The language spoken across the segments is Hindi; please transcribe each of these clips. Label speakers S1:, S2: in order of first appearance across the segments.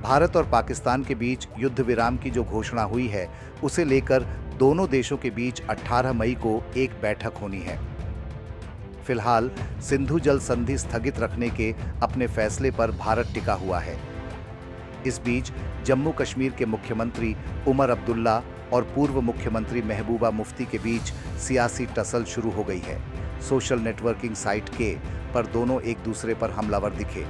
S1: भारत और पाकिस्तान के बीच युद्ध विराम की जो घोषणा हुई है, उसे लेकर दोनों देशों के बीच 18 मई को एक बैठक होनी है। फिलहाल सिंधु जल संधि स्थगित रखने के अपने फैसले पर भारत टिका हुआ है। इस बीच जम्मू कश्मीर के मुख्यमंत्री उमर अब्दुल्ला और पूर्व मुख्यमंत्री महबूबा मुफ्ती के बीच सियासी टसल शुरू हो गई है। सोशल नेटवर्किंग साइट के पर दोनों एक दूसरे पर हमलावर दिखे।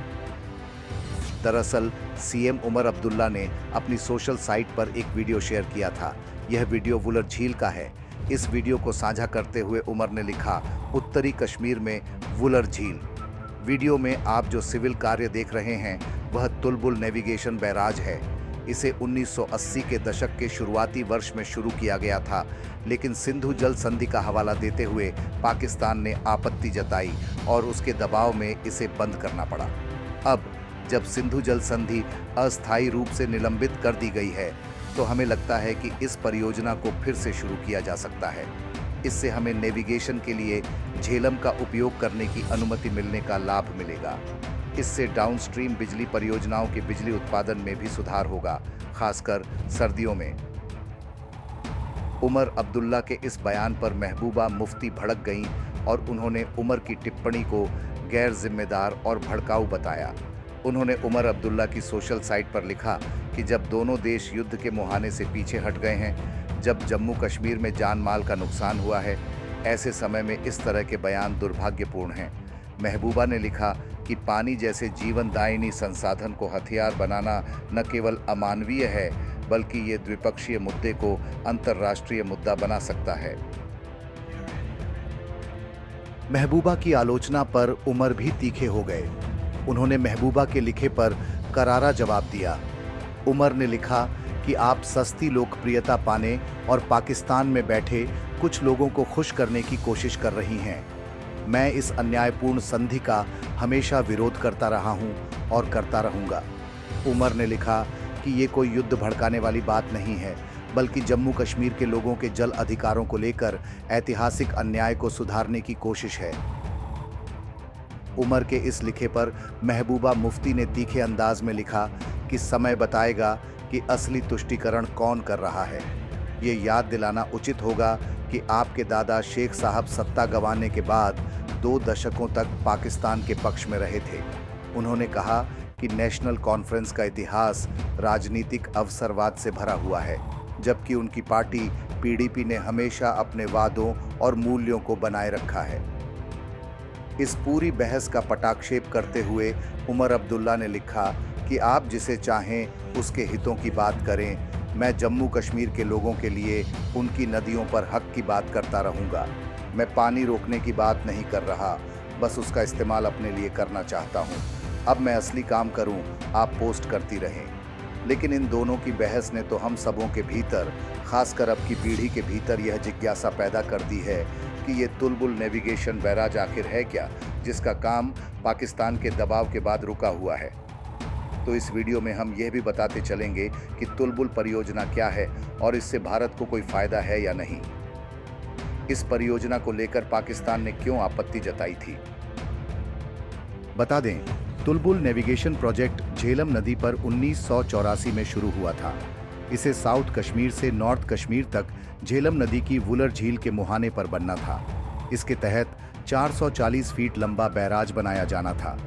S1: दरअसल सीएम उमर अब्दुल्ला ने अपनी सोशल साइट पर एक वीडियो शेयर किया था। यह वीडियो वुलर झील का है। इस वीडियो को साझा करते हुए उमर ने लिखा, उत्तरी कश्मीर में वुलर झील। वीडियो में आप जो सिविल कार्य देख रहे हैं वह तुलबुल नेविगेशन बैराज है। इसे 1980 के दशक के शुरुआती वर्ष में शुरू किया गया था, लेकिन सिंधु जल संधि का हवाला देते हुए पाकिस्तान ने आपत्ति जताई और उसके दबाव में इसे बंद करना पड़ा। अब जब सिंधु जल संधि अस्थायी रूप से निलंबित कर दी गई है, तो हमें लगता है कि इस परियोजना को फिर से शुरू किया जा सकता है। इससे हमें नेविगेशन के लिए झेलम का उपयोग करने की अनुमति मिलने का लाभ मिलेगा। इससे डाउनस्ट्रीम बिजली परियोजनाओं के बिजली उत्पादन में भी सुधार होगा, खासकर सर्दियों में। उमर अब्दुल्ला के इस बयान पर महबूबा मुफ्ती भड़क गईं और उन्होंने उमर की टिप्पणी को गैर जिम्मेदार और भड़काऊ बताया। उन्होंने उमर अब्दुल्ला की सोशल साइट पर लिखा कि जब दोनों देश युद्ध के मुहाने से पीछे हट गए हैं, जब जम्मू कश्मीर में जान माल का नुकसान हुआ है, ऐसे समय में इस तरह के बयान दुर्भाग्यपूर्ण हैं। महबूबा ने लिखा कि पानी जैसे जीवनदायिनी संसाधन को हथियार बनाना न केवल अमानवीय है, बल्कि ये द्विपक्षीय मुद्दे को अंतर्राष्ट्रीय मुद्दा बना सकता है। महबूबा की आलोचना पर उमर भी तीखे हो गए। उन्होंने महबूबा के लिखे पर करारा जवाब दिया। उमर ने लिखा कि आप सस्ती लोकप्रियता पाने और पाकिस्तान में बैठे कुछ लोगों को खुश करने की कोशिश कर रही हैं। मैं इस अन्यायपूर्ण संधि का हमेशा विरोध करता रहा हूं और करता रहूंगा। उमर ने लिखा कि ये कोई युद्ध भड़काने वाली बात नहीं है, बल्कि जम्मू कश्मीर के लोगों के जल अधिकारों को लेकर ऐतिहासिक अन्याय को सुधारने की कोशिश है। उमर के इस लिखे पर महबूबा मुफ्ती ने तीखे अंदाज में लिखा कि समय बताएगा कि असली तुष्टीकरण कौन कर रहा है। ये याद दिलाना उचित होगा कि आपके दादा शेख साहब सत्ता गंवाने के बाद 2 दशकों तक पाकिस्तान के पक्ष में रहे थे। उन्होंने कहा कि नेशनल कॉन्फ्रेंस का इतिहास राजनीतिक अवसरवाद से भरा हुआ है, जबकि उनकी पार्टी पीडीपी ने हमेशा अपने वादों और मूल्यों को बनाए रखा है। इस पूरी बहस का पटाक्षेप करते हुए उमर अब्दुल्ला ने लिखा कि आप जिसे चाहें उसके हितों की बात करें। मैं जम्मू कश्मीर के लोगों के लिए उनकी नदियों पर हक की बात करता रहूँगा। मैं पानी रोकने की बात नहीं कर रहा, बस उसका इस्तेमाल अपने लिए करना चाहता हूँ। अब मैं असली काम करूँ, आप पोस्ट करती रहें। लेकिन इन दोनों की बहस ने तो हम सबों के भीतर, खासकर अब की पीढ़ी के भीतर यह जिज्ञासा पैदा कर दी है कि ये तुलबुल नेविगेशन बैराज आखिर है क्या, जिसका काम पाकिस्तान के दबाव के बाद रुका हुआ है। तो इस वीडियो में हम यह भी बताते चलेंगे कि तुलबुल परियोजना क्या है और इससे भारत को कोई फायदा है या नहीं। इस परियोजना को लेकर पाकिस्तान ने क्यों आपत्ति जताई थी। बता दें, तुलबुल नेविगेशन प्रोजेक्ट झेलम नदी पर 1984 में शुरू हुआ था। इसे साउथ कश्मीर से नॉर्थ कश्मीर तक झेलम नदी की वुलर झील के मुहाने पर बनना था। इसके तहत 440 फीट लंबा बैराज बनाया जाना था।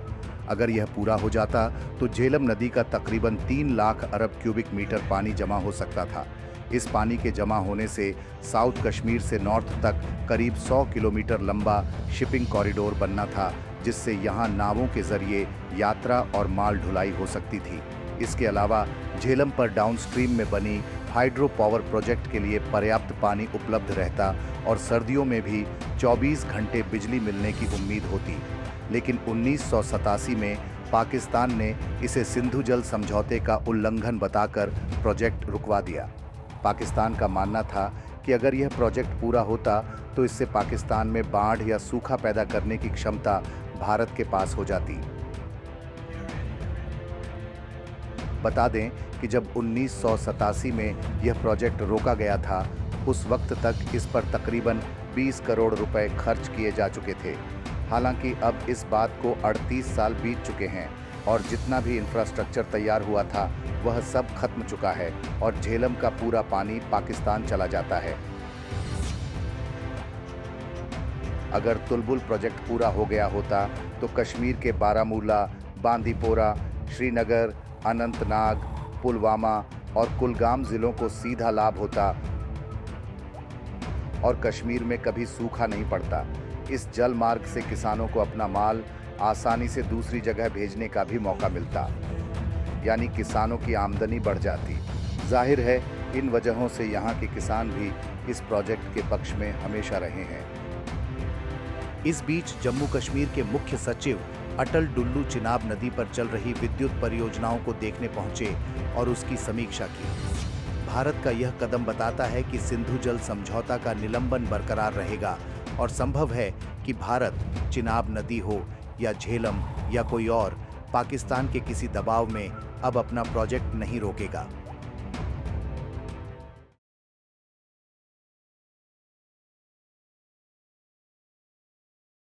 S1: अगर यह पूरा हो जाता तो झेलम नदी का तकरीबन 3 लाख अरब क्यूबिक मीटर पानी जमा हो सकता था। इस पानी के जमा होने से साउथ कश्मीर से नॉर्थ तक करीब 100 किलोमीटर लंबा शिपिंग कॉरिडोर बनना था, जिससे यहाँ नावों के जरिए यात्रा और माल ढुलाई हो सकती थी। इसके अलावा झेलम पर डाउनस्ट्रीम में बनी हाइड्रो पावर प्रोजेक्ट के लिए पर्याप्त पानी उपलब्ध रहता और सर्दियों में भी 24 घंटे बिजली मिलने की उम्मीद होती। लेकिन 1987 में पाकिस्तान ने इसे सिंधु जल समझौते का उल्लंघन बताकर प्रोजेक्ट रुकवा दिया। पाकिस्तान का मानना था कि अगर यह प्रोजेक्ट पूरा होता तो इससे पाकिस्तान में बाढ़ या सूखा पैदा करने की क्षमता भारत के पास हो जाती। बता दें कि जब 1987 में यह प्रोजेक्ट रोका गया था, उस वक्त तक इस पर तकरीबन 20 करोड़ रुपए खर्च किए जा चुके थे। हालांकि अब इस बात को 38 साल बीत चुके हैं और जितना भी इंफ्रास्ट्रक्चर तैयार हुआ था वह सब खत्म चुका है और झेलम का पूरा पानी पाकिस्तान चला जाता है। अगर तुलबुल प्रोजेक्ट पूरा हो गया होता तो कश्मीर के बारामूला, बांदीपोरा, श्रीनगर, अनंतनाग, पुलवामा और कुलगाम जिलों को सीधा लाभ होता और कश्मीर में कभी सूखा नहीं पड़ता। इस जल मार्ग से किसानों को अपना माल आसानी से दूसरी जगह भेजने का भी मौका मिलता, यानी किसानों की आमदनी बढ़ जाती। जाहिर है इन वजहों से यहाँ के किसान भी इस प्रोजेक्ट के पक्ष में हमेशा रहे हैं। इस बीच जम्मू कश्मीर के मुख्य सचिव अटल डुल्लू चिनाब नदी पर चल रही विद्युत परियोजनाओं को देखने पहुंचे और उसकी समीक्षा की। भारत का यह कदम बताता है कि सिंधु जल समझौता का निलंबन बरकरार रहेगा और संभव है कि भारत चिनाब नदी हो या झेलम या कोई और, पाकिस्तान के किसी दबाव में अब अपना प्रोजेक्ट नहीं रोकेगा।